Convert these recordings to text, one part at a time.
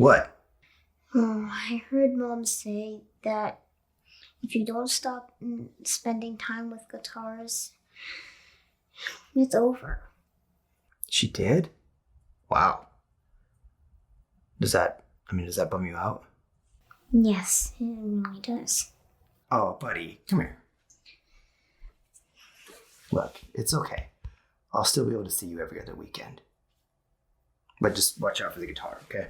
What? Oh, I heard Mom say that if you don't stop spending time with guitars, it's over. She did? Wow. Does that bum you out? Yes, it really does. Oh, buddy, come here. Look, it's okay. I'll still be able to see you every other weekend. But just watch out for the guitar, okay?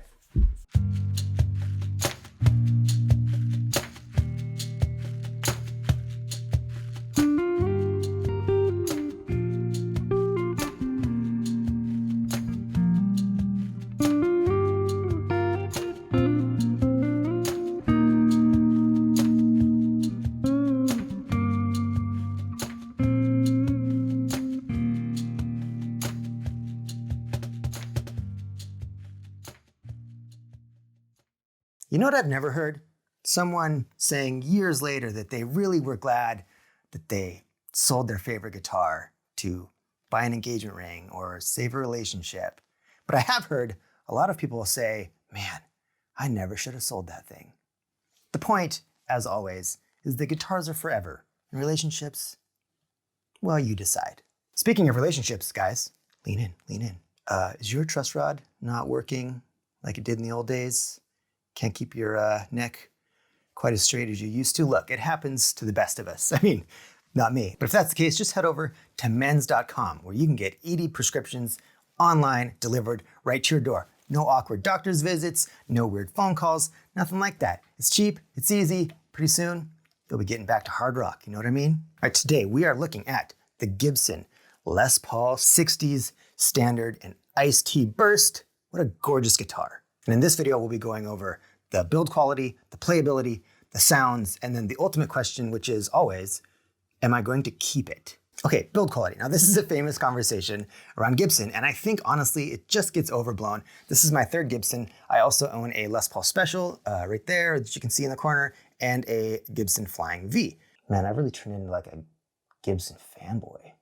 You know what I've never heard? Someone saying years later that they really were glad that they sold their favorite guitar to buy an engagement ring or save a relationship. But I have heard a lot of people say, man, I never should have sold that thing. The point, as always, is that guitars are forever. And relationships, well, you decide. Speaking of relationships, guys, lean in, lean in. Is your truss rod not working like it did in the old days? Can't keep your neck quite as straight as you used to? Look, it happens to the best of us. I mean, not me. But if that's the case, just head over to mens.com where you can get ED prescriptions online delivered right to your door. No awkward doctor's visits, no weird phone calls, nothing like that. It's cheap, it's easy. Pretty soon, you'll be getting back to hard rock. You know what I mean? All right, today we are looking at the Gibson Les Paul 60s Standard and Iced Tea Burst. What a gorgeous guitar. And in this video, we'll be going over the build quality, the playability, the sounds, and then the ultimate question, which is always, am I going to keep it? Okay, build quality. Now, this is a famous conversation around Gibson, and I think, honestly, it just gets overblown. This is my third Gibson. I also own a Les Paul Special right there that you can see in the corner, and a Gibson Flying V. Man, I've really turned into like a Gibson fanboy.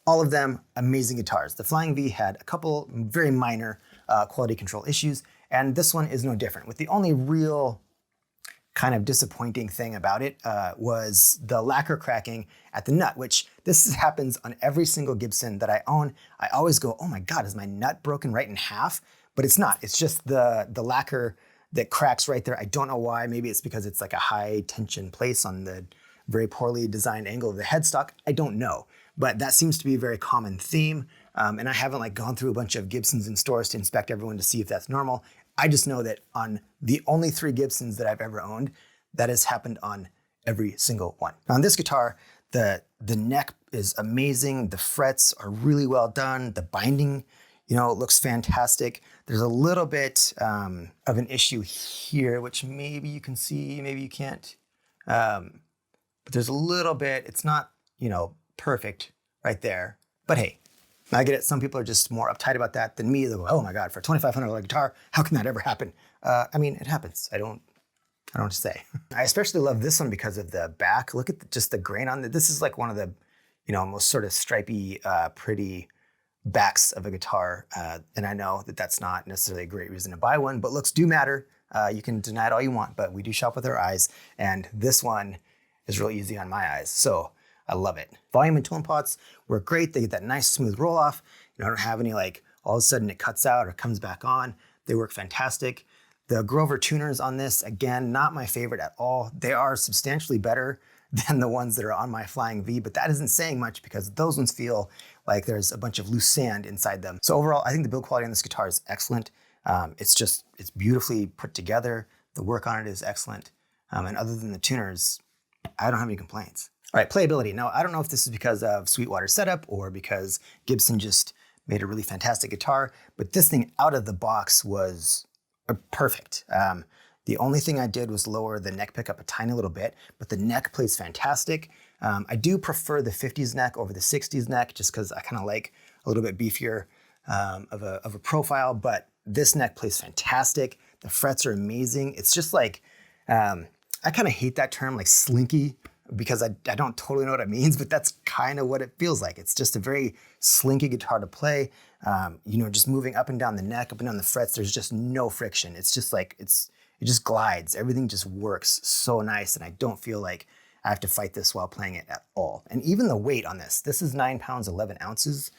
All of them amazing guitars. The Flying V had a couple very minor quality control issues, and this one is no different. With the only real kind of disappointing thing about it was the lacquer cracking at the nut, which this happens on every single Gibson that I own. I always go, oh my God, is my nut broken right in half? But it's not, it's just the lacquer that cracks right there. I don't know why. Maybe it's because it's like a high tension place on the very poorly designed angle of the headstock. I don't know, but that seems to be a very common theme. And I haven't like gone through a bunch of Gibsons in stores to inspect everyone to see if that's normal. I just know that on the only 3 Gibsons that I've ever owned, that has happened on every single one. On this guitar, the neck is amazing. The frets are really well done. The binding, looks fantastic. There's a little bit of an issue here, which maybe you can see, maybe you can't. But there's a little bit, it's not, perfect right there. But hey, I get it. Some people are just more uptight about that than me. They'll go, oh my God, for a $2,500 guitar, how can that ever happen? I mean, it happens. I don't say. I especially love this one because of the back. Look at just the grain on it. This is like one of the, most sort of stripy, pretty backs of a guitar. And I know that that's not necessarily a great reason to buy one, but looks do matter. You can deny it all you want, but we do shop with our eyes. And this one is real easy on my eyes. So I love it. Volume and tone pots work great. They get that nice smooth roll off. I don't have any like all of a sudden it cuts out or comes back on. They work fantastic. The Grover tuners on this, again, not my favorite at all. They are substantially better than the ones that are on my Flying V, but that isn't saying much because those ones feel like there's a bunch of loose sand inside them. So overall, I think the build quality on this guitar is excellent. It's beautifully put together. The work on it is excellent. And other than the tuners, I don't have any complaints. All right, playability. Now, I don't know if this is because of Sweetwater's setup or because Gibson just made a really fantastic guitar, but this thing out of the box was perfect. The only thing I did was lower the neck pickup a tiny little bit, but the neck plays fantastic. I do prefer the 50s neck over the 60s neck just because I kind of like a little bit beefier of a profile, but this neck plays fantastic. The frets are amazing. It's just like, I kind of hate that term like slinky because I don't totally know what it means, but that's kind of what it feels like. It's just a very slinky guitar to play. Just moving up and down the neck, up and down the frets, there's just no friction. It's just like, it just glides. Everything just works so nice. And I don't feel like I have to fight this while playing it at all. And even the weight on this is 9 pounds, 11 ounces.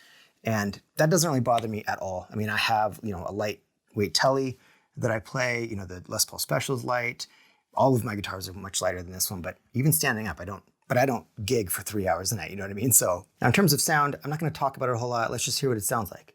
And that doesn't really bother me at all. I mean, I have, a lightweight telly that I play, the Les Paul Specials light. All of my guitars are much lighter than this one, but even standing up, I don't gig for 3 hours a night, you know what I mean? So now in terms of sound, I'm not gonna talk about it a whole lot. Let's just hear what it sounds like.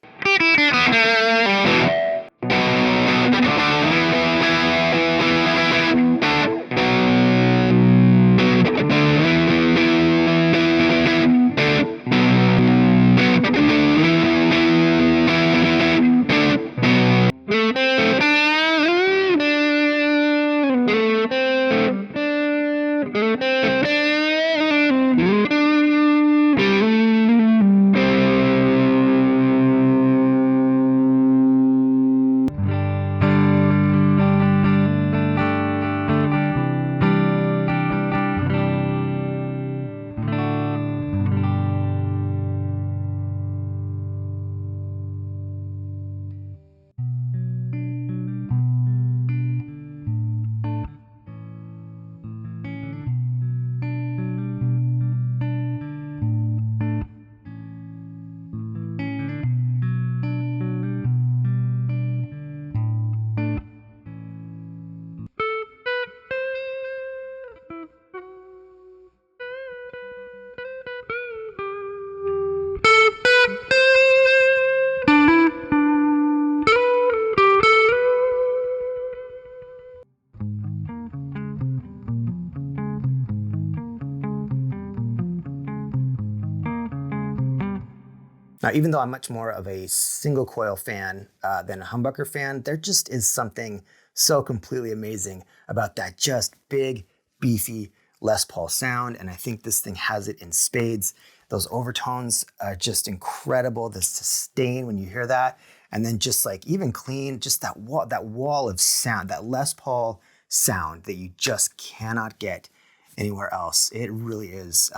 Now, even though I'm much more of a single coil fan than a humbucker fan, there just is something so completely amazing about that just big, beefy Les Paul sound. And I think this thing has it in spades. Those overtones are just incredible. The sustain when you hear that. And then just like even clean, just that wall of sound, that Les Paul sound that you just cannot get anywhere else. It really is,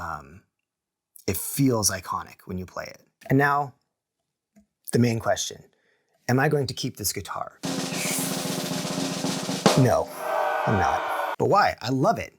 it feels iconic when you play it. And now, the main question. Am I going to keep this guitar? No, I'm not. But why? I love it.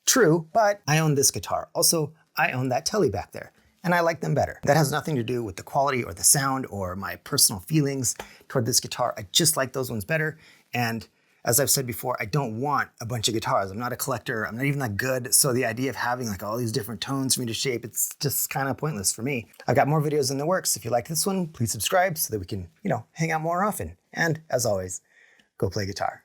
True, but I own this guitar. Also, I own that telly back there, and I like them better. That has nothing to do with the quality or the sound or my personal feelings toward this guitar. I just like those ones better. And as I've said before, I don't want a bunch of guitars. I'm not a collector. I'm not even that good. So the idea of having like all these different tones for me to shape, it's just kind of pointless for me. I've got more videos in the works. If you like this one, please subscribe so that we can, hang out more often. And as always, go play guitar.